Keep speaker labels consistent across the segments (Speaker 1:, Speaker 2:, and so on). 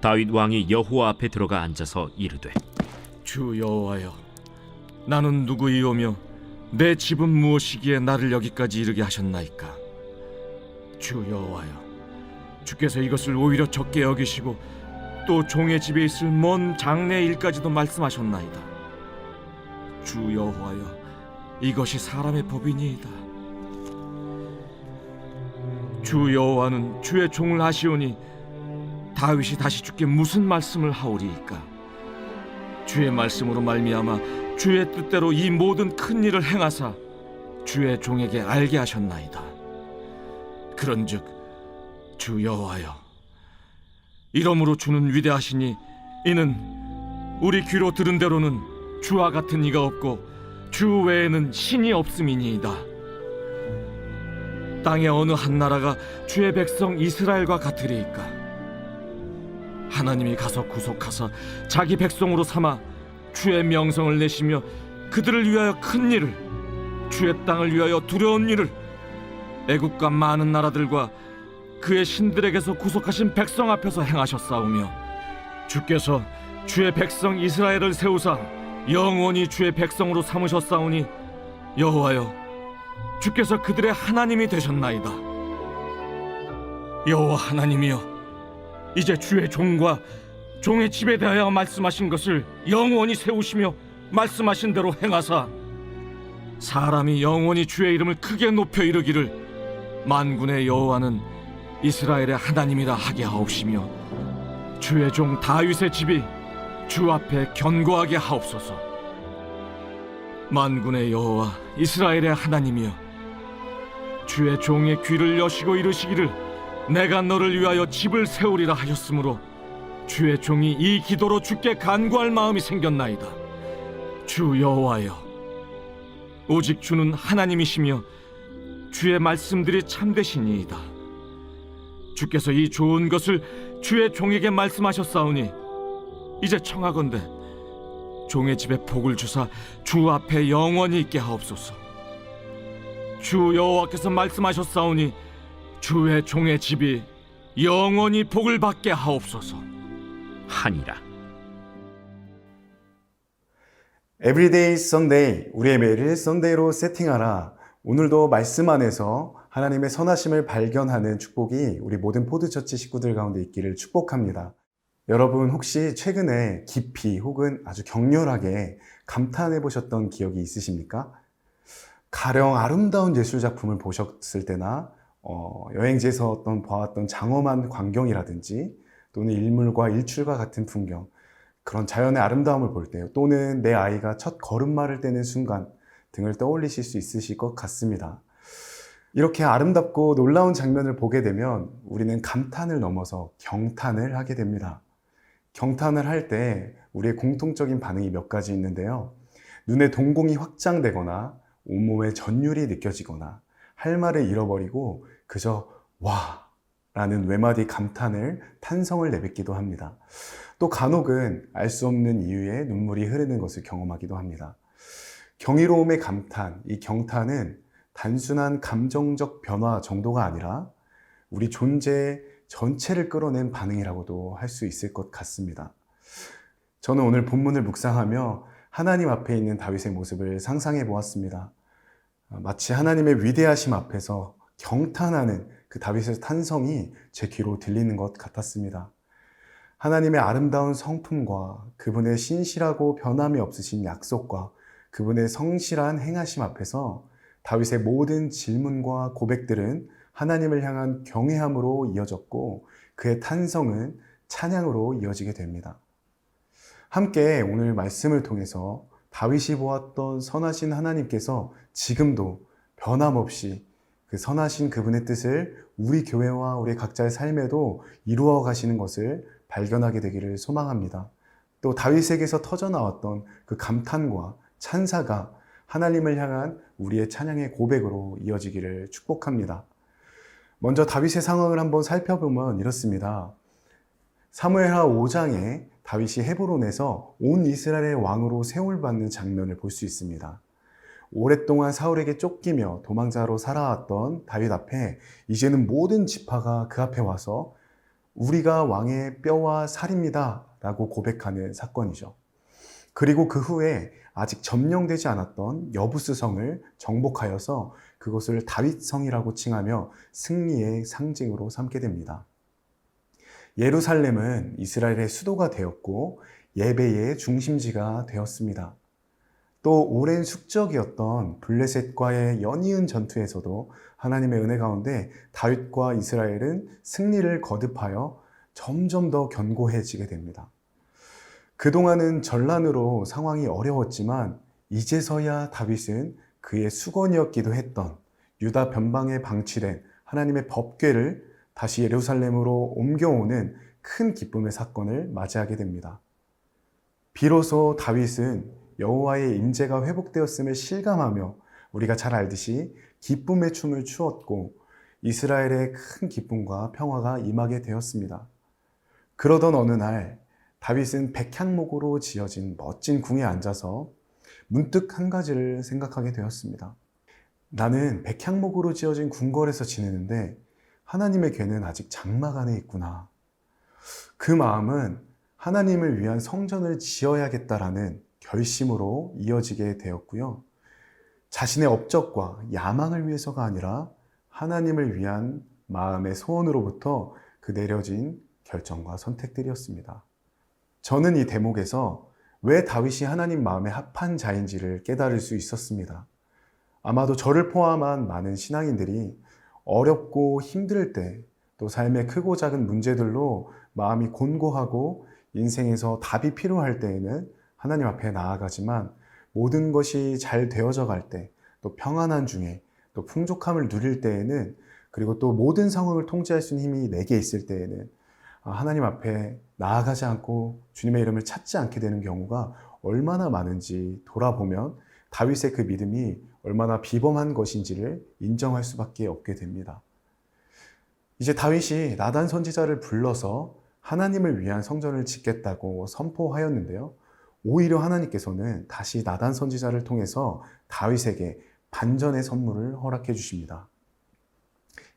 Speaker 1: 다윗 왕이 여호와 앞에 들어가 앉아서 이르되,
Speaker 2: 주 여호와여, 나는 누구이오며 내 집은 무엇이기에 나를 여기까지 이르게 하셨나이까? 주 여호와여, 주께서 이것을 오히려 적게 여기시고 또 종의 집에 있을 먼 장래 일까지도 말씀하셨나이다. 주 여호와여, 이것이 사람의 법이니이다. 주 여호와는 주의 종을 하시오니 다윗이 다시 주께 무슨 말씀을 하오리이까? 주의 말씀으로 말미암아 주의 뜻대로 이 모든 큰 일을 행하사 주의 종에게 알게 하셨나이다. 그런즉 주 여호와여, 이러므로 주는 위대하시니 이는 우리 귀로 들은 대로는 주와 같은 이가 없고 주 외에는 신이 없음이니이다. 땅의 어느 한 나라가 주의 백성 이스라엘과 같으리이까? 하나님이 가서 구속하사 자기 백성으로 삼아 주의 명성을 내시며 그들을 위하여 큰 일을, 주의 땅을 위하여 두려운 일을 애국과 많은 나라들과 그의 신들에게서 구속하신 백성 앞에서 행하셨사오며, 주께서 주의 백성 이스라엘을 세우사 영원히 주의 백성으로 삼으셨사오니 여호와여, 주께서 그들의 하나님이 되셨나이다. 여호와 하나님이여, 이제 주의 종과 종의 집에 대하여 말씀하신 것을 영원히 세우시며 말씀하신 대로 행하사 사람이 영원히 주의 이름을 크게 높여 이르기를 만군의 여호와는 이스라엘의 하나님이라 하게 하옵시며 주의 종 다윗의 집이 주 앞에 견고하게 하옵소서. 만군의 여호와 이스라엘의 하나님이여, 주의 종의 귀를 여시고 이르시기를 내가 너를 위하여 집을 세우리라 하셨으므로 주의 종이 이 기도로 주께 간구할 마음이 생겼나이다. 주 여호와여, 오직 주는 하나님이시며 주의 말씀들이 참되시니이다. 주께서 이 좋은 것을 주의 종에게 말씀하셨사오니 이제 청하건대 종의 집에 복을 주사 주 앞에 영원히 있게 하옵소서. 주 여호와께서 말씀하셨사오니 주의 종의 집이 영원히 복을 받게 하옵소서
Speaker 1: 하니라.
Speaker 3: 에브리데이 썬데이, 우리의 매일을 썬데이로 세팅하라. 오늘도 말씀 안에서 하나님의 선하심을 발견하는 축복이 우리 모든 포드처치 식구들 가운데 있기를 축복합니다. 여러분, 혹시 최근에 깊이 혹은 아주 격렬하게 감탄해 보셨던 기억이 있으십니까? 가령 아름다운 예술작품을 보셨을 때나 여행지에서 어떤 보았던 장엄한 광경이라든지 또는 일몰과 일출과 같은 풍경, 그런 자연의 아름다움을 볼 때, 또는 내 아이가 첫 걸음마를 떼는 순간 등을 떠올리실 수 있으실 것 같습니다. 이렇게 아름답고 놀라운 장면을 보게 되면 우리는 감탄을 넘어서 경탄을 하게 됩니다. 경탄을 할 때 우리의 공통적인 반응이 몇 가지 있는데요. 눈의 동공이 확장되거나 온몸에 전율이 느껴지거나 할 말을 잃어버리고 그저 와 라는 외마디 감탄을, 탄성을 내뱉기도 합니다. 또 간혹은 알 수 없는 이유에 눈물이 흐르는 것을 경험하기도 합니다. 경이로움의 감탄, 이 경탄은 단순한 감정적 변화 정도가 아니라 우리 존재 전체를 끌어낸 반응이라고도 할 수 있을 것 같습니다. 저는 오늘 본문을 묵상하며 하나님 앞에 있는 다윗의 모습을 상상해 보았습니다. 마치 하나님의 위대하심 앞에서 경탄하는 그 다윗의 탄성이 제 귀로 들리는 것 같았습니다. 하나님의 아름다운 성품과 그분의 신실하고 변함이 없으신 약속과 그분의 성실한 행하심 앞에서 다윗의 모든 질문과 고백들은 하나님을 향한 경외함으로 이어졌고 그의 탄성은 찬양으로 이어지게 됩니다. 함께 오늘 말씀을 통해서 다윗이 보았던 선하신 하나님께서 지금도 변함없이 그 선하신 그분의 뜻을 우리 교회와 우리 각자의 삶에도 이루어 가시는 것을 발견하게 되기를 소망합니다. 또 다윗에게서 터져나왔던 그 감탄과 찬사가 하나님을 향한 우리의 찬양의 고백으로 이어지기를 축복합니다. 먼저 다윗의 상황을 한번 살펴보면 이렇습니다. 사무엘하 5장에 다윗이 헤브론에서 온 이스라엘의 왕으로 세움받는 장면을 볼 수 있습니다. 오랫동안 사울에게 쫓기며 도망자로 살아왔던 다윗 앞에 이제는 모든 지파가 그 앞에 와서 우리가 왕의 뼈와 살입니다 라고 고백하는 사건이죠. 그리고 그 후에 아직 점령되지 않았던 여부스성을 정복하여서 그것을 다윗성이라고 칭하며 승리의 상징으로 삼게 됩니다. 예루살렘은 이스라엘의 수도가 되었고 예배의 중심지가 되었습니다. 또 오랜 숙적이었던 블레셋과의 연이은 전투에서도 하나님의 은혜 가운데 다윗과 이스라엘은 승리를 거듭하여 점점 더 견고해지게 됩니다. 그동안은 전란으로 상황이 어려웠지만 이제서야 다윗은 그의 수건이었기도 했던 유다 변방에 방치된 하나님의 법궤를 다시 예루살렘으로 옮겨오는 큰 기쁨의 사건을 맞이하게 됩니다. 비로소 다윗은 여호와의 임재가 회복되었음을 실감하며 우리가 잘 알듯이 기쁨의 춤을 추었고 이스라엘의 큰 기쁨과 평화가 임하게 되었습니다. 그러던 어느 날 다윗은 백향목으로 지어진 멋진 궁에 앉아서 문득 한 가지를 생각하게 되었습니다. 나는 백향목으로 지어진 궁궐에서 지내는데 하나님의 궤는 아직 장막 안에 있구나. 그 마음은 하나님을 위한 성전을 지어야겠다라는 결심으로 이어지게 되었고요. 자신의 업적과 야망을 위해서가 아니라 하나님을 위한 마음의 소원으로부터 그 내려진 결정과 선택들이었습니다. 저는 이 대목에서 왜 다윗이 하나님 마음에 합한 자인지를 깨달을 수 있었습니다. 아마도 저를 포함한 많은 신앙인들이 어렵고 힘들 때, 또 삶의 크고 작은 문제들로 마음이 곤고하고 인생에서 답이 필요할 때에는 하나님 앞에 나아가지만 모든 것이 잘 되어져 갈 때, 또 평안한 중에, 또 풍족함을 누릴 때에는, 그리고 또 모든 상황을 통제할 수 있는 힘이 내게 있을 때에는 하나님 앞에 나아가지 않고 주님의 이름을 찾지 않게 되는 경우가 얼마나 많은지 돌아보면 다윗의 그 믿음이 얼마나 비범한 것인지를 인정할 수밖에 없게 됩니다. 이제 다윗이 나단 선지자를 불러서 하나님을 위한 성전을 짓겠다고 선포하였는데요. 오히려 하나님께서는 다시 나단 선지자를 통해서 다윗에게 반전의 선물을 허락해 주십니다.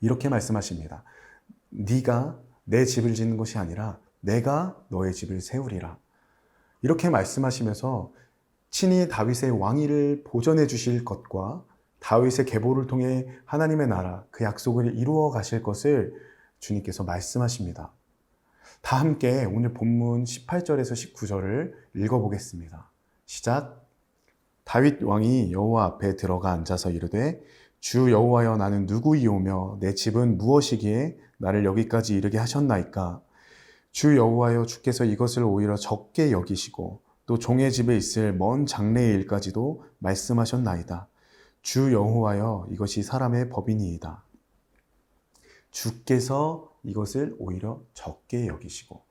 Speaker 3: 이렇게 말씀하십니다. 네가 내 집을 짓는 것이 아니라 내가 너의 집을 세우리라. 이렇게 말씀하시면서 친히 다윗의 왕위를 보존해 주실 것과 다윗의 계보를 통해 하나님의 나라, 그 약속을 이루어 가실 것을 주님께서 말씀하십니다. 다 함께 오늘 본문 18절에서 19절을 읽어보겠습니다. 시작. 다윗 왕이 여호와 앞에 들어가 앉아서 이르되 주 여호와여 나는 누구이오며 내 집은 무엇이기에 나를 여기까지 이르게 하셨나이까? 주 여호와여 주께서 이것을 오히려 적게 여기시고 또 종의 집에 있을 먼 장래의 일까지도 말씀하셨나이다. 주 여호와여 이것이 사람의 법이니이다. 주께서 이것을 오히려 적게 여기시고,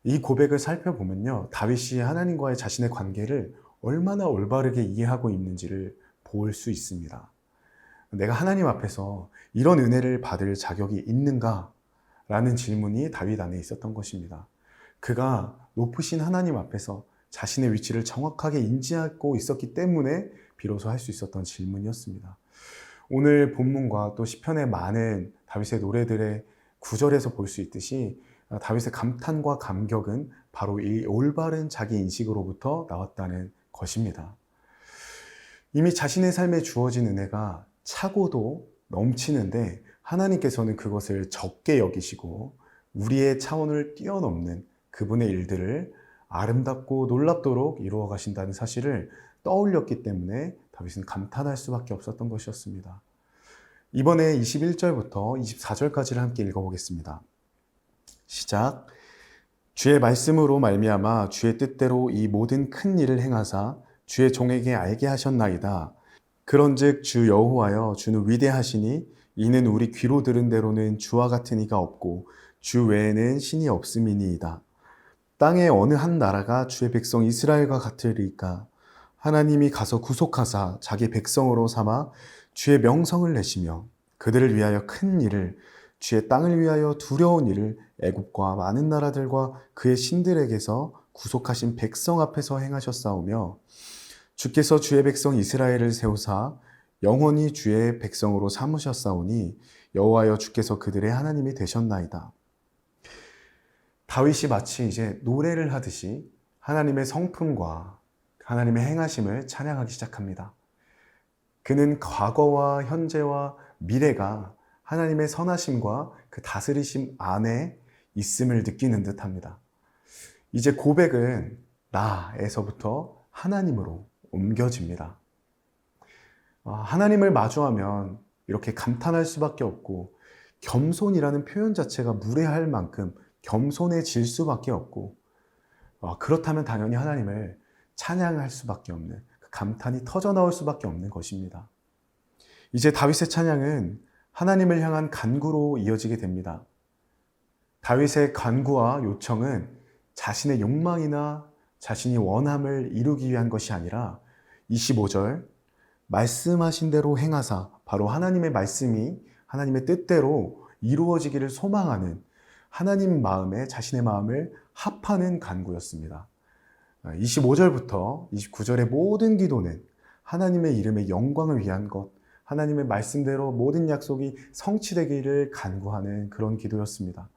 Speaker 3: 이 고백을 살펴보면요, 다윗이 하나님과의 자신의 관계를 얼마나 올바르게 이해하고 있는지를 볼 수 있습니다. 내가 하나님 앞에서 이런 은혜를 받을 자격이 있는가? 라는 질문이 다윗 안에 있었던 것입니다. 그가 높으신 하나님 앞에서 자신의 위치를 정확하게 인지하고 있었기 때문에 비로소 할 수 있었던 질문이었습니다. 오늘 본문과 또 시편의 많은 다윗의 노래들의 구절에서 볼 수 있듯이 다윗의 감탄과 감격은 바로 이 올바른 자기 인식으로부터 나왔다는 것입니다. 이미 자신의 삶에 주어진 은혜가 차고도 넘치는데 하나님께서는 그것을 적게 여기시고 우리의 차원을 뛰어넘는 그분의 일들을 아름답고 놀랍도록 이루어 가신다는 사실을 떠올렸기 때문에 다윗은 감탄할 수밖에 없었던 것이었습니다. 이번에 21절부터 24절까지를 함께 읽어보겠습니다. 시작. 주의 말씀으로 말미암아 주의 뜻대로 이 모든 큰 일을 행하사 주의 종에게 알게 하셨나이다. 그런즉 주 여호와여 주는 위대하시니 이는 우리 귀로 들은 대로는 주와 같은 이가 없고 주 외에는 신이 없음이니이다. 땅의 어느 한 나라가 주의 백성 이스라엘과 같으리까? 하나님이 가서 구속하사 자기 백성으로 삼아 주의 명성을 내시며 그들을 위하여 큰 일을, 주의 땅을 위하여 두려운 일을 애굽과 많은 나라들과 그의 신들에게서 구속하신 백성 앞에서 행하셨사오며 주께서 주의 백성 이스라엘을 세우사 영원히 주의 백성으로 삼으셨사오니 여호와여 주께서 그들의 하나님이 되셨나이다. 다윗이 마치 이제 노래를 하듯이 하나님의 성품과 하나님의 행하심을 찬양하기 시작합니다. 그는 과거와 현재와 미래가 하나님의 선하심과 그 다스리심 안에 있음을 느끼는 듯합니다. 이제 고백은 나에서부터 하나님으로 옮겨집니다. 하나님을 마주하면 이렇게 감탄할 수밖에 없고, 겸손이라는 표현 자체가 무례할 만큼 겸손해질 수밖에 없고, 그렇다면 당연히 하나님을 찬양할 수밖에 없는, 그 감탄이 터져나올 수밖에 없는 것입니다. 이제 다윗의 찬양은 하나님을 향한 간구로 이어지게 됩니다. 다윗의 간구와 요청은 자신의 욕망이나 자신이 원함을 이루기 위한 것이 아니라 25절 말씀하신 대로 행하사, 바로 하나님의 말씀이 하나님의 뜻대로 이루어지기를 소망하는 하나님 마음에 자신의 마음을 합하는 간구였습니다. 25절부터 29절의 모든 기도는 하나님의 이름의 영광을 위한 것, 하나님의 말씀대로 모든 약속이 성취되기를 간구하는 그런 기도였습니다.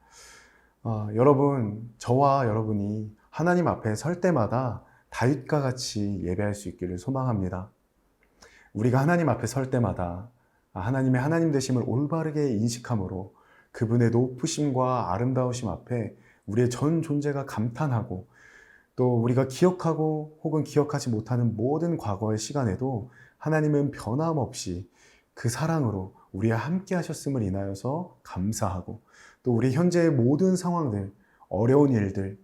Speaker 3: 여러분, 저와 여러분이 하나님 앞에 설 때마다 다윗과 같이 예배할 수 있기를 소망합니다. 우리가 하나님 앞에 설 때마다 하나님의 하나님 되심을 올바르게 인식함으로 그분의 높으심과 아름다우심 앞에 우리의 전 존재가 감탄하고, 또 우리가 기억하고 혹은 기억하지 못하는 모든 과거의 시간에도 하나님은 변함없이 그 사랑으로 우리와 함께 하셨음을 인하여서 감사하고, 또 우리 현재의 모든 상황들, 어려운 일들,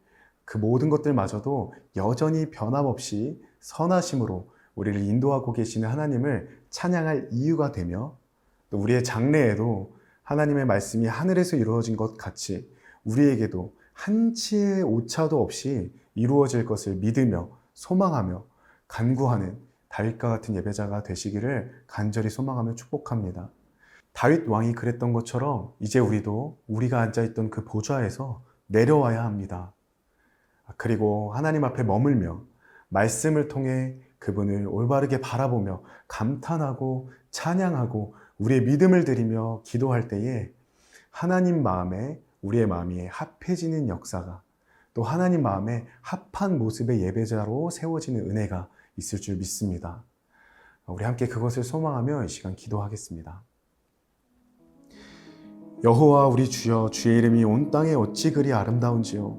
Speaker 3: 그 모든 것들마저도 여전히 변함없이 선하심으로 우리를 인도하고 계시는 하나님을 찬양할 이유가 되며, 또 우리의 장래에도 하나님의 말씀이 하늘에서 이루어진 것 같이 우리에게도 한치의 오차도 없이 이루어질 것을 믿으며 소망하며 간구하는 다윗과 같은 예배자가 되시기를 간절히 소망하며 축복합니다. 다윗 왕이 그랬던 것처럼 이제 우리도 우리가 앉아있던 그 보좌에서 내려와야 합니다. 그리고 하나님 앞에 머물며 말씀을 통해 그분을 올바르게 바라보며 감탄하고 찬양하고 우리의 믿음을 드리며 기도할 때에 하나님 마음에 우리의 마음이 합해지는 역사가, 또 하나님 마음에 합한 모습의 예배자로 세워지는 은혜가 있을 줄 믿습니다. 우리 함께 그것을 소망하며 이 시간 기도하겠습니다. 여호와 우리 주여, 주의 이름이 온 땅에 어찌 그리 아름다운지요.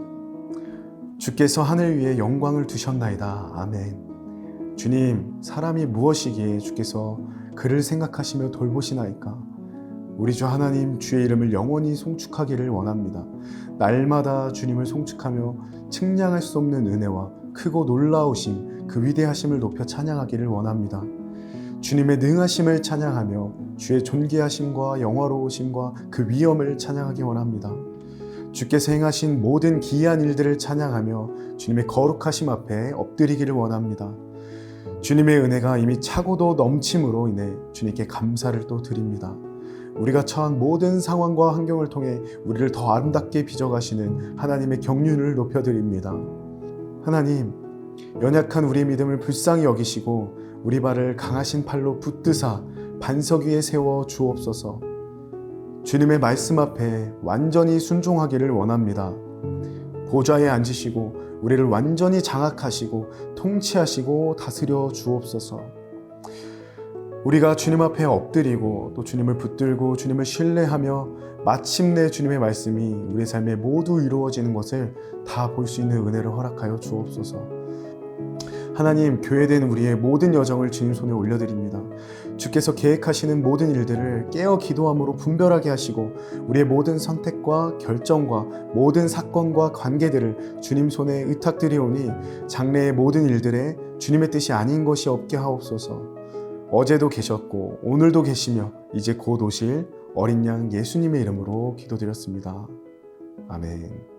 Speaker 3: 주께서 하늘 위에 영광을 두셨나이다. 아멘. 주님, 사람이 무엇이기에 주께서 그를 생각하시며 돌보시나이까. 우리 주 하나님, 주의 이름을 영원히 송축하기를 원합니다. 날마다 주님을 송축하며 측량할 수 없는 은혜와 크고 놀라우심, 그 위대하심을 높여 찬양하기를 원합니다. 주님의 능하심을 찬양하며 주의 존귀하심과 영화로우심과 그 위엄을 찬양하기 원합니다. 주께서 행하신 모든 기이한 일들을 찬양하며 주님의 거룩하심 앞에 엎드리기를 원합니다. 주님의 은혜가 이미 차고도 넘침으로 인해 주님께 감사를 또 드립니다. 우리가 처한 모든 상황과 환경을 통해 우리를 더 아름답게 빚어가시는 하나님의 경륜을 높여드립니다. 하나님, 연약한 우리의 믿음을 불쌍히 여기시고 우리 발을 강하신 팔로 붙드사 반석 위에 세워 주옵소서. 주님의 말씀 앞에 완전히 순종하기를 원합니다. 보좌에 앉으시고 우리를 완전히 장악하시고 통치하시고 다스려 주옵소서. 우리가 주님 앞에 엎드리고 또 주님을 붙들고 주님을 신뢰하며 마침내 주님의 말씀이 우리의 삶에 모두 이루어지는 것을 다 볼 수 있는 은혜를 허락하여 주옵소서. 하나님, 교회된 우리의 모든 여정을 주님 손에 올려드립니다. 주께서 계획하시는 모든 일들을 깨어 기도함으로 분별하게 하시고 우리의 모든 선택과 결정과 모든 사건과 관계들을 주님 손에 의탁드리오니 장래의 모든 일들에 주님의 뜻이 아닌 것이 없게 하옵소서. 어제도 계셨고 오늘도 계시며 이제 곧 오실 어린 양 예수님의 이름으로 기도드렸습니다. 아멘.